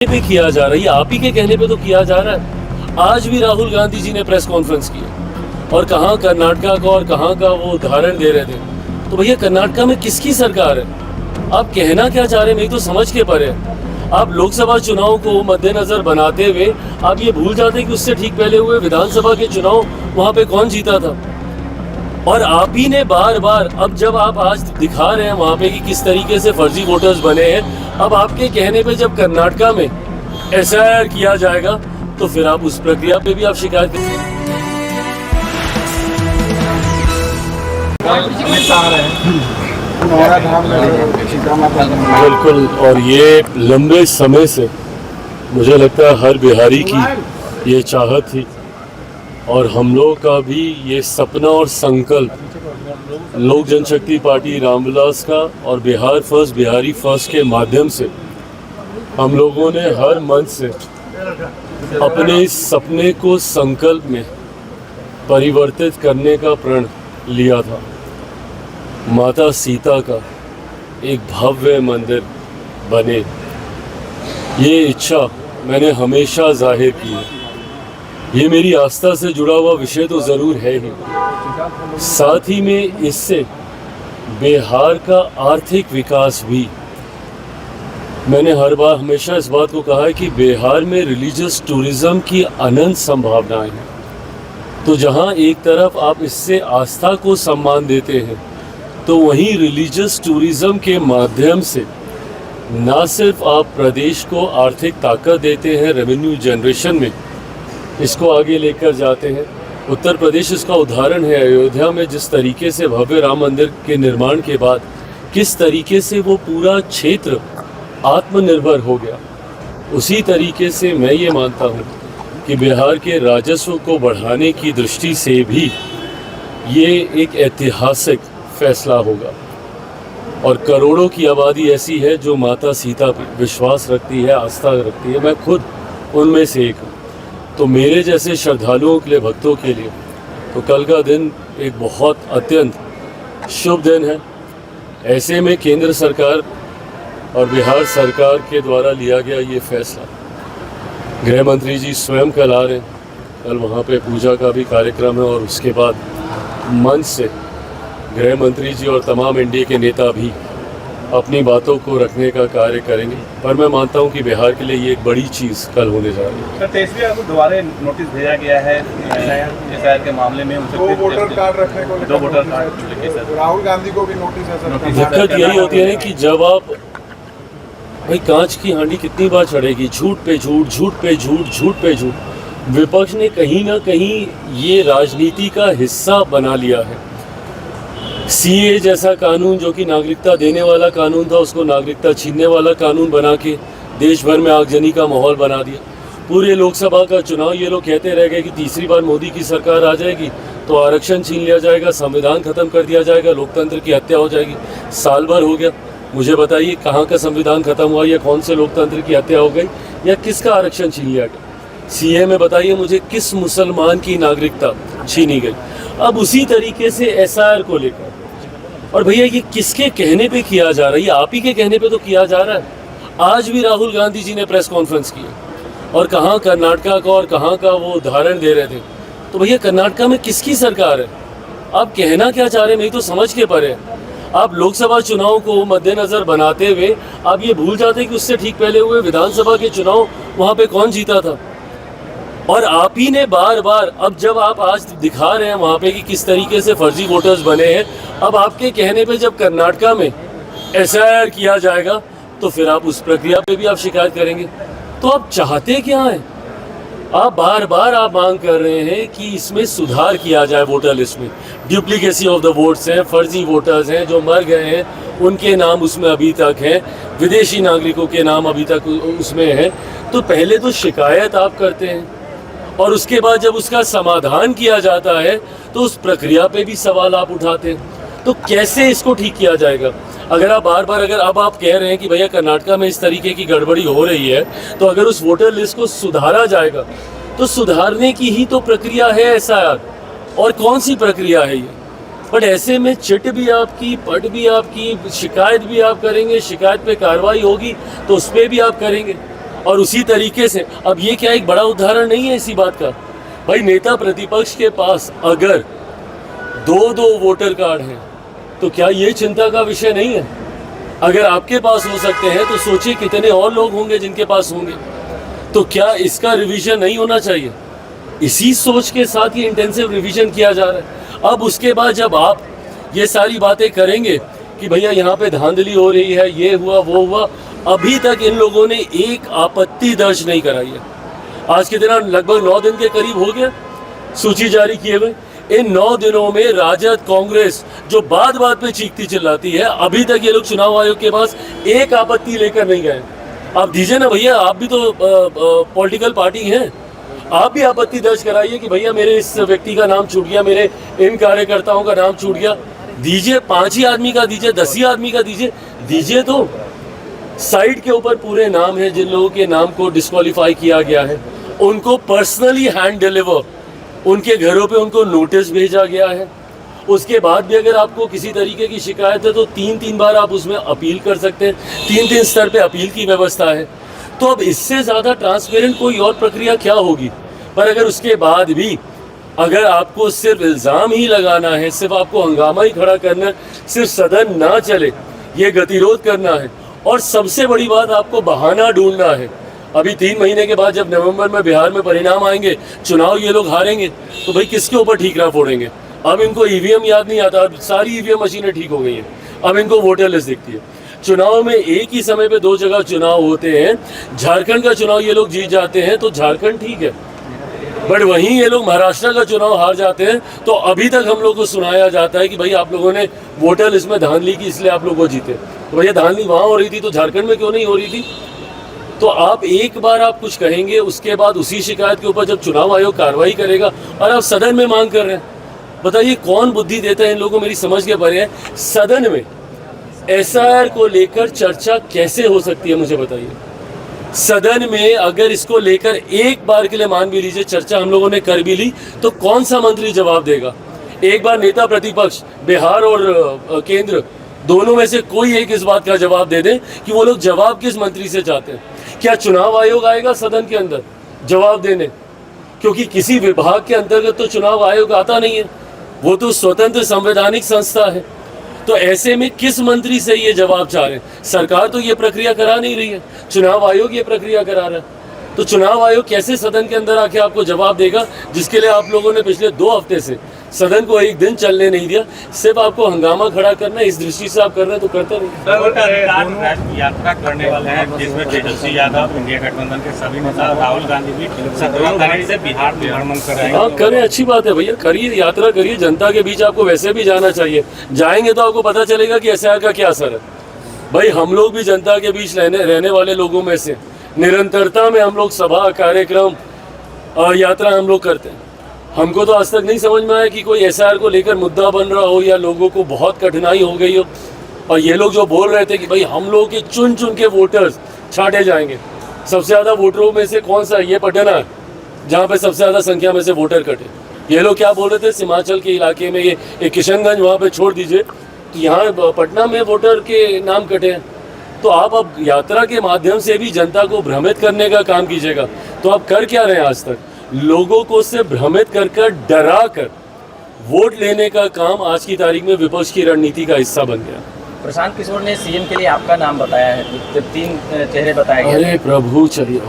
पे किया जा रहा है, आप ही के कहने पे तो किया जा रहा है। आज भी राहुल गांधी जी ने प्रेस कॉन्फ्रेंस की और कहाँ कर्नाटका का और कहाँ का वो उदाहरण दे रहे थे। तो भैया कर्नाटका में किसकी सरकार है? आप कहना क्या चाह रहे हैं, मेरी तो समझ के परे है। आप लोकसभा चुनाव को मद्देनजर बनाते हुए आप ये भूल जाते हैं कि उससे ठीक पहले हुए विधानसभा के चुनाव वहाँ पे कौन जीता था। और आप ही ने बार बार, अब जब आप आज दिखा रहे हैं वहाँ पे कि किस तरीके से फर्जी वोटर्स बने हैं, अब आपके कहने पे जब कर्नाटका में एसआईआर किया जाएगा तो फिर आप उस प्रक्रिया पे भी आप शिकायत करेंगे। बिल्कुल, और ये लंबे समय से मुझे लगता है हर बिहारी की ये चाहत थी और हम लोगों का भी ये सपना और संकल्प लोक जनशक्ति पार्टी रामविलास का और बिहार फर्स्ट बिहारी फर्स्ट के माध्यम से हम लोगों ने हर मन से अपने इस सपने को संकल्प में परिवर्तित करने का प्रण लिया था। माता सीता का एक भव्य मंदिर बने, ये इच्छा मैंने हमेशा जाहिर की है। ये मेरी आस्था से जुड़ा हुआ विषय तो ज़रूर है ही, साथ ही में इससे बिहार का आर्थिक विकास भी। मैंने हर बार हमेशा इस बात को कहा है कि बिहार में रिलीजियस टूरिज़्म की अनंत संभावनाएं हैं। तो जहां एक तरफ आप इससे आस्था को सम्मान देते हैं, तो वहीं रिलीजियस टूरिज़्म के माध्यम से ना सिर्फ आप प्रदेश को आर्थिक ताकत देते हैं, रेवेन्यू जनरेशन में इसको आगे लेकर जाते हैं। उत्तर प्रदेश इसका उदाहरण है। अयोध्या में जिस तरीके से भव्य राम मंदिर के निर्माण के बाद किस तरीके से वो पूरा क्षेत्र आत्मनिर्भर हो गया, उसी तरीके से मैं ये मानता हूँ कि बिहार के राजस्व को बढ़ाने की दृष्टि से भी ये एक ऐतिहासिक फैसला होगा। और करोड़ों की आबादी ऐसी है जो माता सीता पर विश्वास रखती है, आस्था रखती है। मैं खुद उनमें से एक हूँ। तो मेरे जैसे श्रद्धालुओं के लिए, भक्तों के लिए तो कल का दिन एक बहुत अत्यंत शुभ दिन है। ऐसे में केंद्र सरकार और बिहार सरकार के द्वारा लिया गया ये फैसला, गृह मंत्री जी स्वयं कल आ रहे हैं। कल वहाँ पे पूजा का भी कार्यक्रम है और उसके बाद मंच से गृह मंत्री जी और तमाम एनडीए के नेता भी अपनी बातों को रखने का कार्य करेंगे। पर मैं मानता हूं कि बिहार के लिए ये एक बड़ी चीज़ कल होने जा रही है। सर, तेजस्वी को दोबारा नोटिस भेजा गया है एसआईआर के मामले में। दो वोटर कार्ड रखने को दो वोटर कार्ड, राहुल गांधी को भी नोटिस है सर। दिक्कत यही होती है कि जब आप, भाई कांच की हांडी कितनी बार चढ़ेगी, झूठ पे झूठ, झूठ पे झूठ, झूठ पे झूठ। विपक्ष ने कहीं ना कहीं ये राजनीति का हिस्सा बना लिया है। सीए जैसा कानून जो कि नागरिकता देने वाला कानून था, उसको नागरिकता छीनने वाला कानून बना के देश भर में आगजनी का माहौल बना दिया। पूरे लोकसभा का चुनाव ये लोग कहते रह गए कि तीसरी बार मोदी की सरकार आ जाएगी तो आरक्षण छीन लिया जाएगा, संविधान खत्म कर दिया जाएगा, लोकतंत्र की हत्या हो जाएगी। साल भर हो गया, मुझे बताइए कहाँ का संविधान खत्म हुआ, या कौन से लोकतंत्र की हत्या हो गई, या किसका आरक्षण छीन लिया गया। सीए में बताइए मुझे किस मुसलमान की नागरिकता छीनी गई। अब उसी तरीके से एसआईआर को लेकर, और भैया ये किसके कहने पे किया जा रहा है? ये आप ही के कहने पे तो किया जा रहा है। आज भी राहुल गांधी जी ने प्रेस कॉन्फ्रेंस की और कहाँ कर्नाटका का और कहाँ का वो उदाहरण दे रहे थे। तो भैया कर्नाटका में किसकी सरकार है? आप कहना क्या चाह रहे हैं, मेरी तो समझ के परे है। आप लोकसभा चुनाव को मद्देनजर बनाते हुए आप ये भूल जाते हैं कि उससे ठीक पहले हुए विधानसभा के चुनाव वहाँ पे कौन जीता था। और आप ही ने बार बार, अब जब आप आज दिखा रहे हैं वहाँ पे कि किस तरीके से फर्जी वोटर्स बने हैं, अब आपके कहने पे जब कर्नाटका में एसआईआर किया जाएगा तो फिर आप उस प्रक्रिया पे भी आप शिकायत करेंगे। तो आप चाहते क्या हैं? आप बार बार आप मांग कर रहे हैं कि इसमें सुधार किया जाए, वोटर लिस्ट में डुप्लीकेसी ऑफ द वोट्स हैं, फर्जी वोटर्स हैं, जो मर गए हैं उनके नाम उसमें अभी तक हैं, विदेशी नागरिकों के नाम अभी तक उसमें हैं। तो पहले तो शिकायत आप करते हैं और उसके बाद जब उसका समाधान किया जाता है तो उस प्रक्रिया पे भी सवाल आप उठाते हैं। तो कैसे इसको ठीक किया जाएगा? अगर आप बार बार, अगर अब आप कह रहे हैं कि भैया कर्नाटका में इस तरीके की गड़बड़ी हो रही है, तो अगर उस वोटर लिस्ट को सुधारा जाएगा तो सुधारने की ही तो प्रक्रिया है एसआईआर। और कौन सी प्रक्रिया है ये? बट ऐसे में चिट भी आपकी, पट भी आपकी, शिकायत भी आप करेंगे, शिकायत पे कार्रवाई होगी तो उस पर भी आप करेंगे। और उसी तरीके से अब ये क्या एक बड़ा उदाहरण नहीं है इसी बात का? भाई नेता प्रतिपक्ष के पास अगर दो वोटर कार्ड हैं तो क्या ये चिंता का विषय नहीं है? अगर आपके पास हो सकते हैं तो सोचिए कितने और लोग होंगे जिनके पास होंगे। तो क्या इसका रिवीजन नहीं होना चाहिए? इसी सोच के साथ ये इंटेंसिव रिवीजन किया जा रहा है। अब उसके बाद जब आप ये सारी बातें करेंगे कि भैया यहाँ पे धांधली हो रही है, ये हुआ वो हुआ, अभी तक इन लोगों ने एक आपत्ति दर्ज नहीं कराई है। आज के दिन लगभग 9 दिन के करीब हो गया सूची जारी किए हुए। इन 9 दिनों में राजद कांग्रेस जो बात पे चीखती चिल्लाती है, अभी तक ये लोग चुनाव आयोग के पास एक आपत्ति लेकर नहीं गए। आप दीजिए ना भैया, आप भी तो पॉलिटिकल पार्टी हैं, आप भी आपत्ति दर्ज कराइए कि भैया मेरे इस व्यक्ति का नाम छूट गया, मेरे इन कार्यकर्ताओं का नाम छूट गया। दीजिए, 5 ही आदमी का दीजिए, 10 ही आदमी का दीजिए तो। साइड के ऊपर पूरे नाम है जिन लोगों के नाम को डिस्क्वालीफाई किया गया है, उनको पर्सनली हैंड डिलीवर, उनके घरों पे उनको नोटिस भेजा गया है। उसके बाद भी अगर आपको किसी तरीके की शिकायत है तो 3 बार आप उसमें अपील कर सकते हैं, 3 स्तर पे अपील की व्यवस्था है। तो अब इससे ज़्यादा ट्रांसपेरेंट कोई और प्रक्रिया क्या होगी? पर अगर उसके बाद भी अगर आपको सिर्फ इल्ज़ाम ही लगाना है, सिर्फ आपको हंगामा ही खड़ा करना है, सिर्फ सदन ना चले ये गतिरोध करना है, और सबसे बड़ी बात आपको बहाना ढूंढना है। अभी 3 महीने के बाद जब नवंबर में बिहार में परिणाम आएंगे, चुनाव ये लोग हारेंगे, तो भाई किसके ऊपर ठीकरा फोड़ेंगे? अब इनको ईवीएम याद नहीं आता, अब सारी ईवीएम मशीनें ठीक हो गई हैं, अब इनको वोटर लिस्ट दिखती है। चुनाव में एक ही समय पे 2 जगह चुनाव होते हैं। झारखंड का चुनाव ये लोग जीत जाते हैं तो झारखंड ठीक है, बट वहीं ये लोग महाराष्ट्र का चुनाव हार जाते हैं तो अभी तक हम लोग को सुनाया जाता है कि भाई आप लोगों ने वोटर लिस्ट में धांधली की इसलिए आप लोग वो जीते। तो भैया धांधली वहाँ हो रही थी तो झारखंड में क्यों नहीं हो रही थी? तो आप एक बार आप कुछ कहेंगे, उसके बाद उसी शिकायत के ऊपर जब चुनाव आयोग कार्रवाई करेगा और आप सदन में मांग कर रहे हैं, बताइए कौन बुद्धि देता है इन लोगों को? मेरी समझ के परे है। सदन में एसआईआर को लेकर चर्चा कैसे हो सकती है, मुझे बताइए। सदन में अगर इसको लेकर एक बार के लिए मान भी लीजिए चर्चा हम लोगों ने कर भी ली, तो कौन सा मंत्री जवाब देगा? एक बार नेता प्रतिपक्ष बिहार और केंद्र दोनों में से कोई एक इस बात का जवाब दे दे कि वो लोग जवाब किस मंत्री से चाहते हैं। क्या चुनाव आयोग आएगा सदन के अंदर जवाब देने? क्योंकि किसी विभाग के अंतर्गत तो चुनाव आयोग आता नहीं है, वो तो स्वतंत्र संवैधानिक संस्था है। तो ऐसे में किस मंत्री से ये जवाब चाह रहे हैं? सरकार तो ये प्रक्रिया करा नहीं रही है, चुनाव आयोग ये प्रक्रिया करा रहा है। तो चुनाव आयोग कैसे सदन के अंदर आके आपको जवाब देगा, जिसके लिए आप लोगों ने पिछले 2 हफ्ते से सदन को एक दिन चलने नहीं दिया? सिर्फ आपको हंगामा खड़ा करना है, इस दृष्टि से आप कर रहे हैं तो करते नहीं। यात्रा करने वाले हैं जिसमें तेजस्वी यादव, इंडिया गठबंधन के सभी नेता, राहुल गांधी भी 17 तारीख से बिहार में भ्रमण कर रहे हैं। हाँ करें, अच्छी बात है भैया, करिए, यात्रा करिए। जनता के बीच आपको वैसे भी जाना चाहिए, जाएंगे तो आपको पता चलेगा कि एसआईआर का क्या असर है। भाई हम लोग भी जनता के बीच रहने वाले लोगों में से, निरंतरता में हम लोग सभा, कार्यक्रम और यात्रा हम लोग करते हैं। हमको तो आज तक नहीं समझ में आया कि कोई एसआईआर को लेकर मुद्दा बन रहा हो या लोगों को बहुत कठिनाई हो गई हो। और ये लोग जो बोल रहे थे कि भाई हम लोग के चुन के वोटर्स छांटे जाएंगे, सबसे ज़्यादा वोटरों में से कौन सा है? ये पटना है जहाँ पे सबसे ज़्यादा संख्या में से वोटर कटे। ये लोग क्या बोल रहे थे, सीमांचल के इलाके में ये किशनगंज वहाँ पे छोड़ दीजिए, तो यहाँ पटना में वोटर के नाम कटे हैं। तो आप अब यात्रा के माध्यम से भी जनता को भ्रमित करने का काम कीजिएगा। तो आप कर क्या रहे हैं? आज तक लोगों को सिर्फ भ्रमित कर डरा कर वोट लेने का काम आज की तारीख में विपक्ष की रणनीति का हिस्सा बन गया। प्रशांत किशोर ने सीएम के लिए आपका नाम बताया है, 3 चेहरे बताए गए। अरे प्रभु, चलिए।